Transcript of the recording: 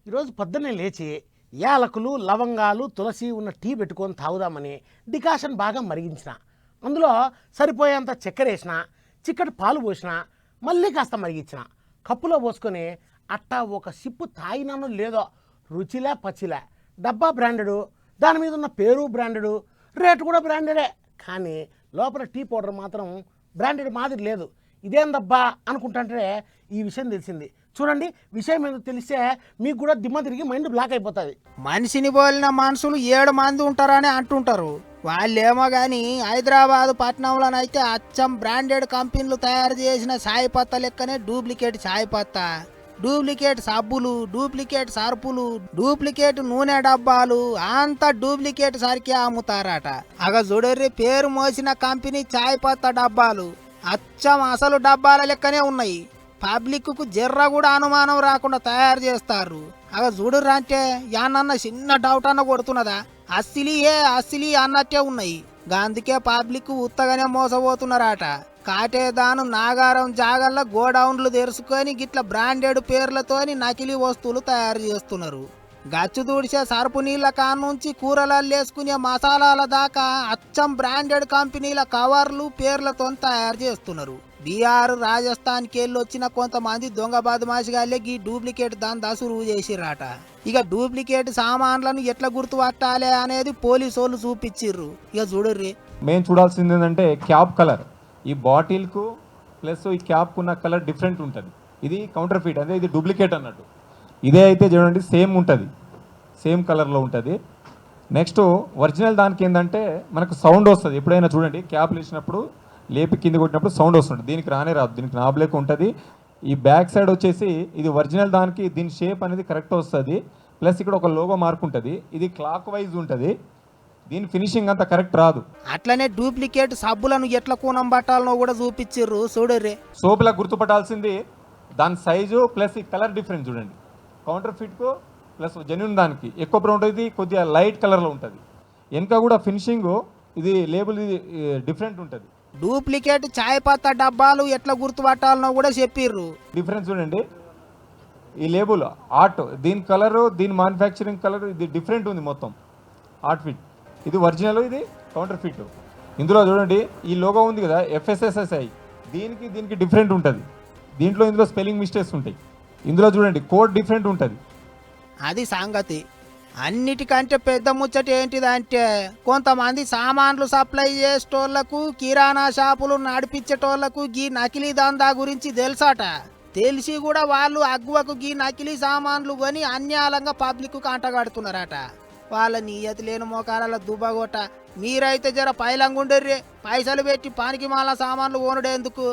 ఈరోజు పొద్దున్నే లేచి యాలకులు లవంగాలు తులసి ఉన్న టీ పెట్టుకొని తాగుదామని డికాషన్ బాగా మరిగించిన, అందులో సరిపోయేంత చక్కెర వేసిన, చిక్కటి పాలు పోసిన, మళ్ళీ కాస్త మరిగించిన, కప్పులో పోసుకొని అట్టా ఒక సిప్పు తాగినాను లేదో రుచిలే పచ్చిలే. డబ్బా బ్రాండెడు, దాని మీద ఉన్న పేరు బ్రాండెడు, రేటు కూడా బ్రాండెడే, కానీ లోపల టీ పౌడర్ మాత్రం బ్రాండెడ్ మాదిరి లేదు. ఇదేందబ్బా అనుకుంటుంటే ఈ విషయం తెలిసింది. చూడండి, విషయం ఏదో తెలిస్తే మీకు కూడా దిమ్మ తిరిగి మైండ్ బ్లాక్ అయిపోతుంది. మనిషిని పోలిన మనుషులు 7 మంది ఉంటారని అంటుంటారు. వాళ్ళేమో కానీ హైదరాబాద్ పట్టణంలోనైతే అచ్చం బ్రాండెడ్ కంపెనీలు తయారు చేసిన చాయ్ పత్తా లెక్కనే డూప్లికేట్ చాయ్ పత్తా, డూప్లికేట్ సబ్బులు, డూప్లికేట్ సరుపులు, డూప్లికేట్ నూనె డబ్బాలు అంతా డూప్లికేట్ సరికే అమ్ముతారట. అగ చూడర్రి, పేరు మోసిన కంపెనీ చాయ్ పత్తా డబ్బాలు అచ్చం అసలు డబ్బాల లెక్కనే ఉన్నాయి. పబ్లిక్ కు జర్ర కూడా అనుమానం రాకుండా తయారు చేస్తారు. అగ చూడుర్రా అంటే యానన్న చిన్న డౌట్ అన్న కొడుతున్నదా, అస్సిలి అన్నట్టే ఉన్నాయి. అందుకే పబ్లిక్ ఉత్తగానే మోసపోతున్నారట. కాటేదాను నాగారం జాగల్లో గోడౌన్లు తెరుచుకొని గిట్ల బ్రాండెడ్ పేర్లతోని నకిలీ వస్తువులు తయారు చేస్తున్నారు. గచ్చు దూడిసే సరుపు నీళ్ళ కానుంచి కూరలలో వేసుకునే మసాలాల దాకా అచ్చం బ్రాండెడ్ కంపెనీల కవర్లు పేర్లతో తయారు చేస్తున్నారు. బీహార్ రాజస్థాన్కి వెళ్ళి వచ్చిన కొంతమంది దొంగ బదమాషిగాళ్ళే ఈ డూప్లికేట్ దందా సురువు చేసిర్రట. ఇక డూప్లికేట్ సామాన్లను ఎట్లా గుర్తుపట్టాలి అనేది పోలీసు వాళ్ళు చూపించిర్రు. ఇక చూడర్రి, మేము చూడాల్సింది ఏంటంటే క్యాప్ కలర్. ఈ బాటిల్కు ప్లస్ ఈ క్యాప్కు ఉన్న కలర్ డిఫరెంట్ ఉంటుంది. ఇది కౌంటర్ ఫీట్, అంటే ఇది డూప్లికేట్ అన్నట్టు. ఇదే అయితే చూడండి సేమ్ ఉంటుంది, సేమ్ కలర్లో ఉంటుంది. నెక్స్ట్ ఒరిజినల్ దానికి ఏంటంటే మనకు సౌండ్ వస్తుంది. ఎప్పుడైనా చూడండి, క్యాప్లు వేసినప్పుడు లేపి కింద కొట్టినప్పుడు సౌండ్ వస్తుంది. దీనికి రానే రాదు, దీనికి నాబ్లేక ఉంటుంది. ఈ బ్యాక్ సైడ్ వచ్చేసి ఇది ఒరిజినల్ దానికి దీని షేప్ అనేది కరెక్ట్ వస్తుంది. ప్లస్ ఇక్కడ ఒక లోగో మార్క్ ఉంటుంది, ఇది క్లాక్ వైజ్ ఉంటుంది. దీని ఫినిషింగ్ అంతా కరెక్ట్ రాదు. అట్లనే డూప్లికేట్ సబ్బులను ఎట్లా కూనం పట్టాలనో కూడా చూపించిర్రు. చూడర్రి, సోపులా గుర్తుపట్టాల్సింది దాని సైజు ప్లస్ ఈ కలర్ డిఫరెన్స్ చూడండి. కౌంటర్ ఫిట్కు ప్లస్ జెన్యూన్ దానికి ఎక్కువ బ్రౌన్ ఉంటుంది, కొద్దిగా లైట్ కలర్లో ఉంటుంది. వెనక కూడా ఫినిషింగ్ ఇది లేబుల్ ఇది డిఫరెంట్ ఉంటుంది. డూప్లికేట్ చాయ్ పత్తా డబ్బాలు ఎట్లా గుర్తుపట్టాలనో కూడా చెప్పిర్రు. డిఫరెన్స్ చూడండి, ఈ లేబుల్ ఆర్ట్, దీని కలరు దీని మ్యానుఫ్యాక్చరింగ్ కలర్ ఇది డిఫరెంట్ ఉంది మొత్తం. ఆర్ట్ ఫిట్ ఇది ఒరిజినల్, ఇది కౌంటర్ ఫిట్. ఇందులో చూడండి ఈ లోగో ఉంది కదా FSSSI, దీనికి డిఫరెంట్ ఉంటుంది. దీంట్లో ఇందులో స్పెల్లింగ్ మిస్టేక్స్ ఉంటాయి. ఇందులో చూడండి కోడ్ డిఫరెంట్ ఉంటుంది. అది సంగతి. అన్నిటికంటే పెద్ద ముచ్చట ఏంటిదంటే కొంతమంది సామాన్లు సప్లై చేసేటోళ్లకు, కిరాణా షాపులు నడిపించేటోళ్లకు గీ నకిలీ దందా గురించి తెలుసట. తెలిసి కూడా వాళ్ళు అగ్గువకు గీ నకిలీ సామాన్లు కొని అన్యాలంగా పబ్లిక్ అంటగడుతున్నారట. వాళ్ళ నియతి లేని మోకాల దుబ్బగొట్ట. మీరైతే జర పైలంగుండర్రే, పైసలు పెట్టి పానికి మాల సామాన్లు కొనుడేందుకు.